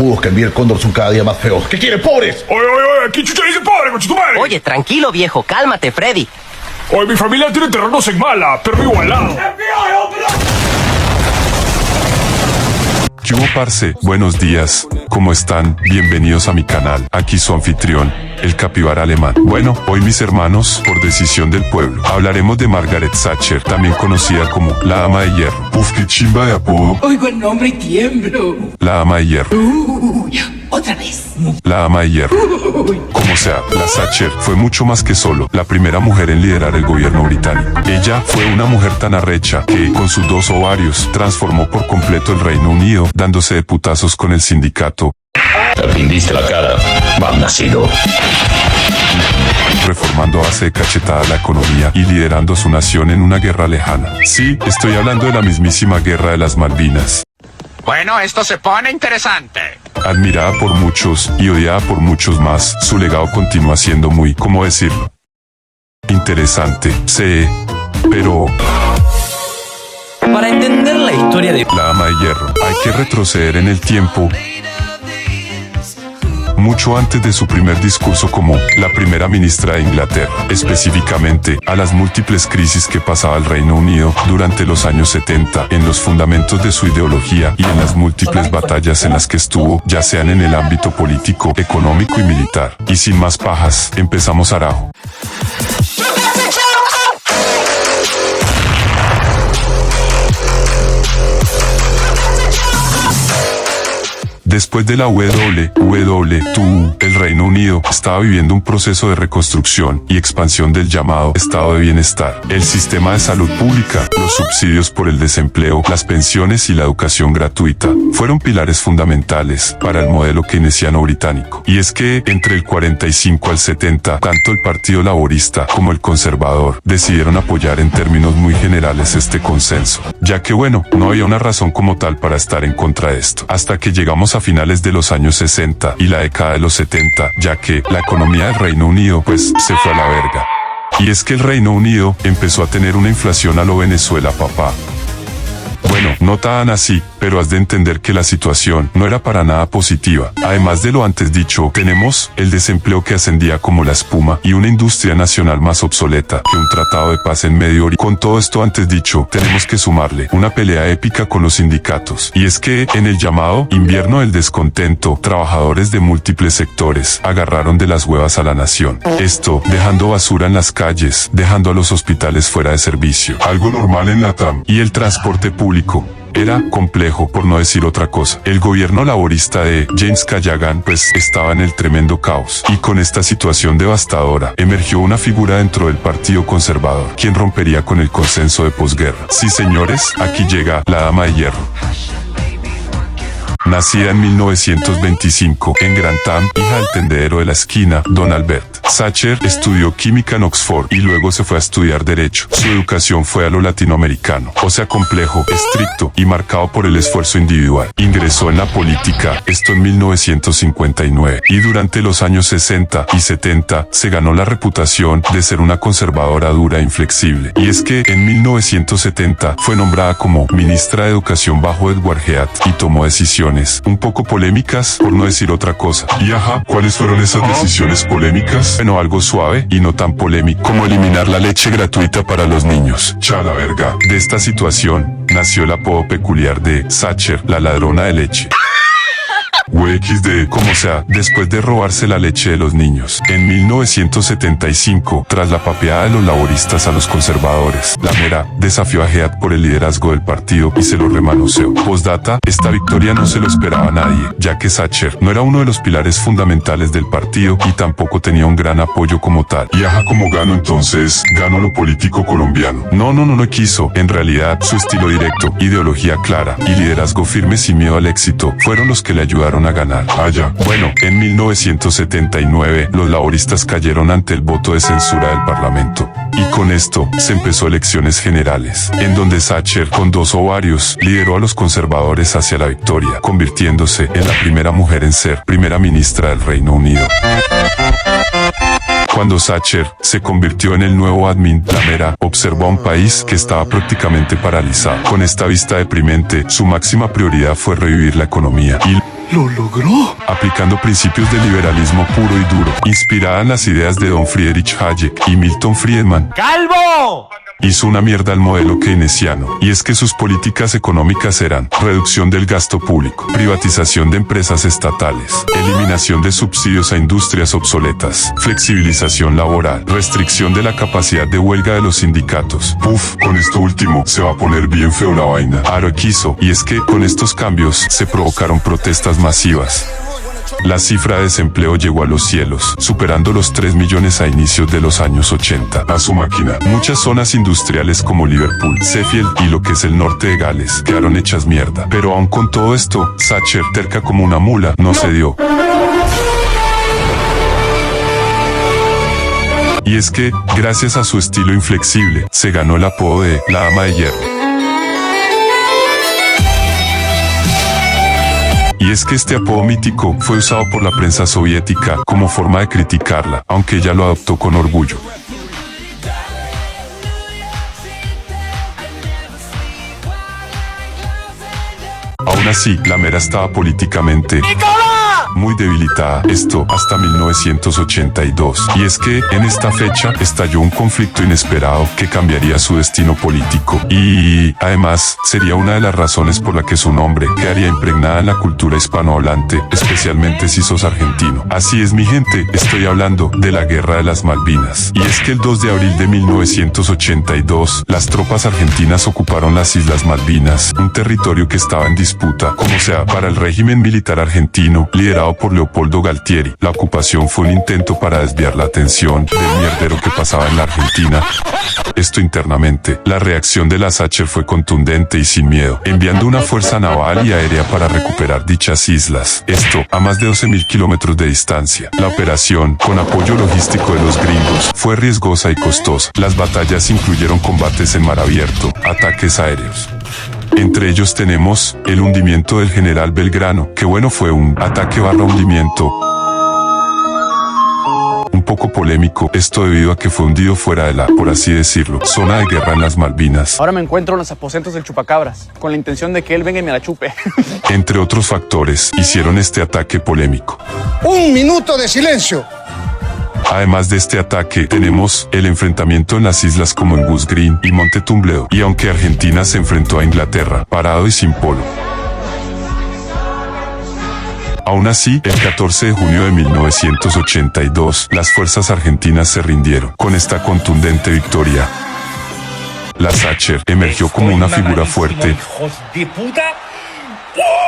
cojudos que envía el cóndor son cada día más feos. ¿Qué quieren, pobres? Oye, ¿quién chucha dice pobre, concha tu madre? Oye, tranquilo, viejo, cálmate, Freddy. Oye, mi familia tiene terrenos en Mala, pero vivo al lado. ¿Qué hubo, parce? Buenos días. ¿Cómo están? Bienvenidos a mi canal. Aquí su anfitrión, el capibara alemán. Bueno, hoy mis hermanos, por decisión del pueblo, hablaremos de Margaret Thatcher, también conocida como la Dama de Hierro. Uf, qué chimba de apodo. Oigo el nombre y tiemblo. La Dama de Hierro. Otra vez. La Dama de Hierro. Como sea, la Thatcher fue mucho más que solo la primera mujer en liderar el gobierno británico. Ella fue una mujer tan arrecha que, con sus 2 ovarios, transformó por completo el Reino Unido, dándose de putazos con el sindicato. Te pindiste la cara, mal nacido. Reformando a base de cachetada la economía y liderando a su nación en una guerra lejana. Sí, estoy hablando de la mismísima Guerra de las Malvinas. Bueno, esto se pone interesante. Admirada por muchos y odiada por muchos más, su legado continúa siendo muy, ¿cómo decirlo? Interesante, sí, pero... Para entender la historia de La Dama de Hierro, hay que retroceder en el tiempo mucho antes de su primer discurso como la primera ministra de Inglaterra, específicamente a las múltiples crisis que pasaba el Reino Unido durante los años 70, en los fundamentos de su ideología y en las múltiples batallas en las que estuvo, ya sean en el ámbito político, económico y militar. Y sin más pajas, empezamos arajo. Después de la WW2, el Reino Unido estaba viviendo un proceso de reconstrucción y expansión del llamado estado de bienestar. El sistema de salud pública, los subsidios por el desempleo, las pensiones y la educación gratuita fueron pilares fundamentales para el modelo keynesiano británico. Y es que entre el 45 al 70, tanto el Partido Laborista como el Conservador decidieron apoyar en términos muy generales este consenso, ya que bueno, no había una razón como tal para estar en contra de esto, hasta que llegamos a finales de los años 60 y la década de los 70, ya que la economía del Reino Unido pues se fue a la verga. Y es que el Reino Unido empezó a tener una inflación a lo Venezuela, papá. Bueno, no tan así, pero has de entender que la situación no era para nada positiva. Además de lo antes dicho, tenemos el desempleo que ascendía como la espuma y una industria nacional más obsoleta que un tratado de paz en Medio Oriente. Con todo esto antes dicho, tenemos que sumarle una pelea épica con los sindicatos. Y es que en el llamado invierno del descontento, trabajadores de múltiples sectores agarraron de las huevas a la nación. Esto dejando basura en las calles, dejando a los hospitales fuera de servicio. Algo normal en Latam. Y el transporte público era complejo, por no decir otra cosa. El gobierno laborista de James Callaghan pues estaba en el tremendo caos, y con esta situación devastadora emergió una figura dentro del Partido Conservador, quien rompería con el consenso de posguerra. Sí, señores, aquí llega la Dama de Hierro. Nacida en 1925 en Grantham, hija del tendedero de la esquina, Don Albert. Thatcher estudió química en Oxford y luego se fue a estudiar Derecho. Su educación fue a lo latinoamericano, o sea complejo, estricto y marcado por el esfuerzo individual. Ingresó en la política, esto en 1959, y durante los años 60 y 70 se ganó la reputación de ser una conservadora dura e inflexible. Y es que en 1970 fue nombrada como ministra de Educación bajo Edward Heath y tomó decisiones un poco polémicas, por no decir otra cosa. Y ajá, ¿cuáles fueron esas decisiones polémicas? Bueno, algo suave y no tan polémico, como eliminar la leche gratuita para los niños. Chala verga. De esta situación nació el apodo peculiar de Thatcher, la ladrona de leche. XD, como sea, después de robarse la leche de los niños. En 1975, tras la papeada de los laboristas a los conservadores, la mera desafió a Heath por el liderazgo del partido y se lo remanoseó. Postdata, esta victoria no se lo esperaba a nadie, ya que Thatcher no era uno de los pilares fundamentales del partido y tampoco tenía un gran apoyo como tal. Y ajá, como gano entonces, gano lo político colombiano. No quiso. En realidad, su estilo directo, ideología clara y liderazgo firme sin miedo al éxito fueron los que le ayudaron a ganar. Bueno, en 1979 los laboristas cayeron ante el voto de censura del Parlamento, y con esto se empezó elecciones generales, en donde Thatcher, con 2 ovarios, lideró a los conservadores hacia la victoria, convirtiéndose en la primera mujer en ser primera ministra del Reino Unido. Cuando Thatcher se convirtió en el nuevo admin, la mera observó a un país que estaba prácticamente paralizado. Con esta vista deprimente, su máxima prioridad fue revivir la economía y ¡Lo logró! aplicando principios de liberalismo puro y duro, inspirada en las ideas de Don Friedrich Hayek y Milton Friedman. ¡Calvo! Hizo una mierda al modelo keynesiano, y es que sus políticas económicas eran reducción del gasto público, privatización de empresas estatales, eliminación de subsidios a industrias obsoletas, flexibilización laboral, restricción de la capacidad de huelga de los sindicatos. Uf, con esto último se va a poner bien feo la vaina. Aro quiso, y es que con estos cambios se provocaron protestas masivas. La cifra de desempleo llegó a los cielos, superando los 3 millones a inicios de los años 80. A su máquina. Muchas zonas industriales como Liverpool, Sheffield y lo que es el norte de Gales quedaron hechas mierda. Pero aún con todo esto, Thatcher, terca como una mula, no cedió. Y es que, gracias a su estilo inflexible, se ganó el apodo de la Dama de Hierro. Y es que este apodo mítico fue usado por la prensa soviética como forma de criticarla, aunque ella lo adoptó con orgullo. Aún así, la mera estaba políticamente muy debilitada, esto hasta 1982. Y es que en esta fecha estalló un conflicto inesperado que cambiaría su destino político y además sería una de las razones por la que su nombre quedaría impregnada en la cultura hispanohablante, especialmente si sos argentino. Así es, mi gente, estoy hablando de la Guerra de las Malvinas. Y es que el 2 de abril de 1982 las tropas argentinas ocuparon las Islas Malvinas, un territorio que estaba en disputa, como sea, para el régimen militar argentino liderado por Leopoldo Galtieri. La ocupación fue un intento para desviar la atención del mierdero que pasaba en la Argentina. Esto internamente. La reacción de la Thatcher fue contundente y sin miedo, enviando una fuerza naval y aérea para recuperar dichas islas. Esto a más de 12.000 kilómetros de distancia. La operación, con apoyo logístico de los gringos, fue riesgosa y costosa. Las batallas incluyeron combates en mar abierto, ataques aéreos. Entre ellos tenemos el hundimiento del general Belgrano, que bueno, fue un ataque barra hundimiento un poco polémico, esto debido a que fue hundido fuera de la, por así decirlo, zona de guerra en las Malvinas. Ahora me encuentro en los aposentos del chupacabras, con la intención de que él venga y me la chupe. Entre otros factores, hicieron este ataque polémico. ¡Un minuto de silencio! Además de este ataque, tenemos el enfrentamiento en las islas como en Goose Green y Monte Tumbledo, y aunque Argentina se enfrentó a Inglaterra, parado y sin polo. Aún así, el 14 de junio de 1982, las fuerzas argentinas se rindieron. Con esta contundente victoria, la Thatcher emergió como una figura fuerte,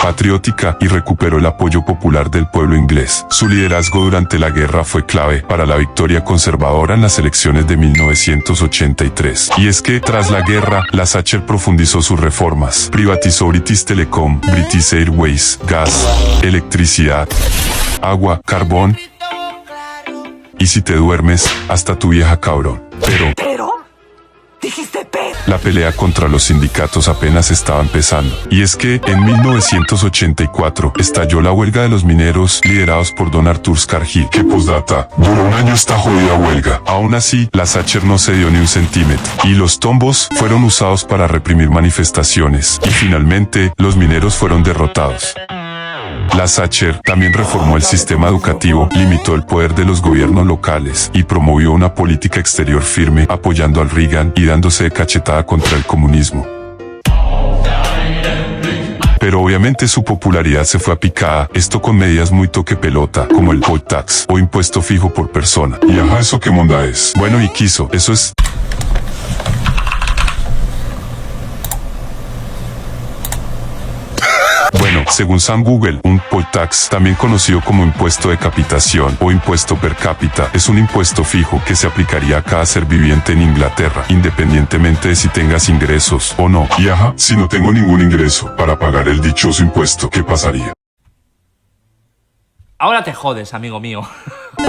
patriótica y recuperó el apoyo popular del pueblo inglés. Su liderazgo durante la guerra fue clave para la victoria conservadora en las elecciones de 1983. Y es que, tras la guerra, la Thatcher profundizó sus reformas. Privatizó British Telecom, British Airways, gas, electricidad, agua, carbón. Y si te duermes, hasta tu vieja cabrón. Pero la pelea contra los sindicatos apenas estaba empezando. Y es que en 1984 estalló la huelga de los mineros liderados por Don Arthur Scargill, que postdata, duró un año esta jodida huelga. Aún así, la Thatcher no cedió ni un centímetro, y los tombos fueron usados para reprimir manifestaciones, y finalmente los mineros fueron derrotados. La Thatcher también reformó el sistema educativo, limitó el poder de los gobiernos locales y promovió una política exterior firme, apoyando al Reagan y dándose de cachetada contra el comunismo. Pero obviamente su popularidad se fue a picada, esto con medidas muy toque pelota, como el poll tax o impuesto fijo por persona. Y ajá, ¿eso qué monda es? Bueno, y quiso, eso es... Bueno, según Sam Google, un poll tax, también conocido como impuesto de capitación o impuesto per cápita, es un impuesto fijo que se aplicaría a cada ser viviente en Inglaterra, independientemente de si tengas ingresos o no. Y ajá, si no tengo ningún ingreso para pagar el dichoso impuesto, ¿qué pasaría? Ahora te jodes, amigo mío.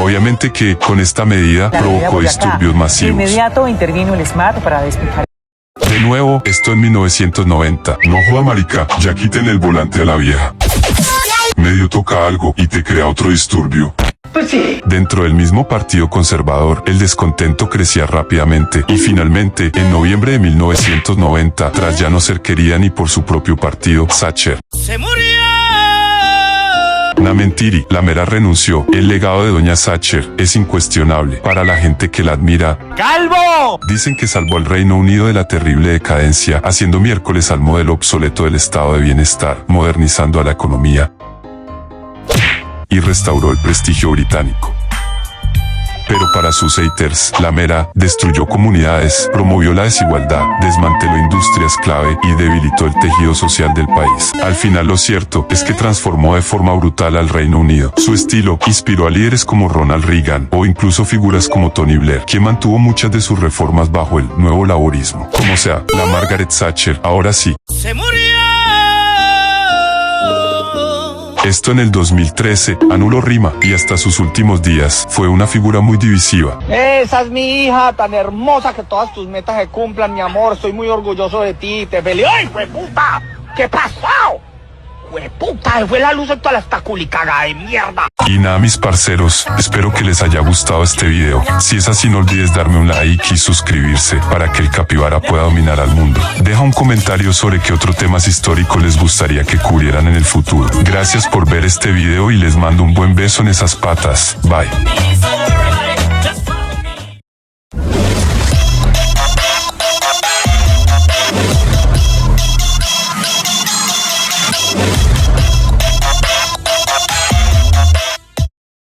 Obviamente que con esta medida provocó disturbios masivos. De inmediato intervino el SMAT para despejar. De nuevo, esto en 1990. No joda, marica, ya quiten el volante a la vieja. Medio toca algo y te crea otro disturbio. Pues sí. Dentro del mismo partido conservador, el descontento crecía rápidamente y finalmente, en noviembre de 1990, tras ya no ser querida ni por su propio partido, Thatcher ¡Se murió! Namentiri, la mera renunció. El legado de doña Thatcher es incuestionable para la gente que la admira. ¡Calvo! Dicen que salvó al Reino Unido de la terrible decadencia, haciendo miércoles al modelo obsoleto del estado de bienestar, modernizando a la economía y restauró el prestigio británico. Pero para sus haters, la mera destruyó comunidades, promovió la desigualdad, desmanteló industrias clave y debilitó el tejido social del país. Al final lo cierto es que transformó de forma brutal al Reino Unido. Su estilo inspiró a líderes como Ronald Reagan o incluso figuras como Tony Blair, quien mantuvo muchas de sus reformas bajo el nuevo laborismo. Como sea, la Margaret Thatcher ahora sí ¡Se murió! Esto en el 2013, anuló rima y hasta sus últimos días fue una figura muy divisiva. Esa es mi hija, tan hermosa, que todas tus metas se cumplan, mi amor. Estoy muy orgulloso de ti, te felicito. ¡Ay, hueputa! ¿Qué pasó? ¡Hueputa! Fue la luz en toda la estaculicada de mierda. Y nada, mis parceros, espero que les haya gustado este video. Si es así, no olvides darme un like y suscribirse para que el capibara pueda dominar al mundo. Deja un comentario sobre qué otros temas históricos les gustaría que cubrieran en el futuro. Gracias por ver este video y les mando un buen beso en esas patas. Bye.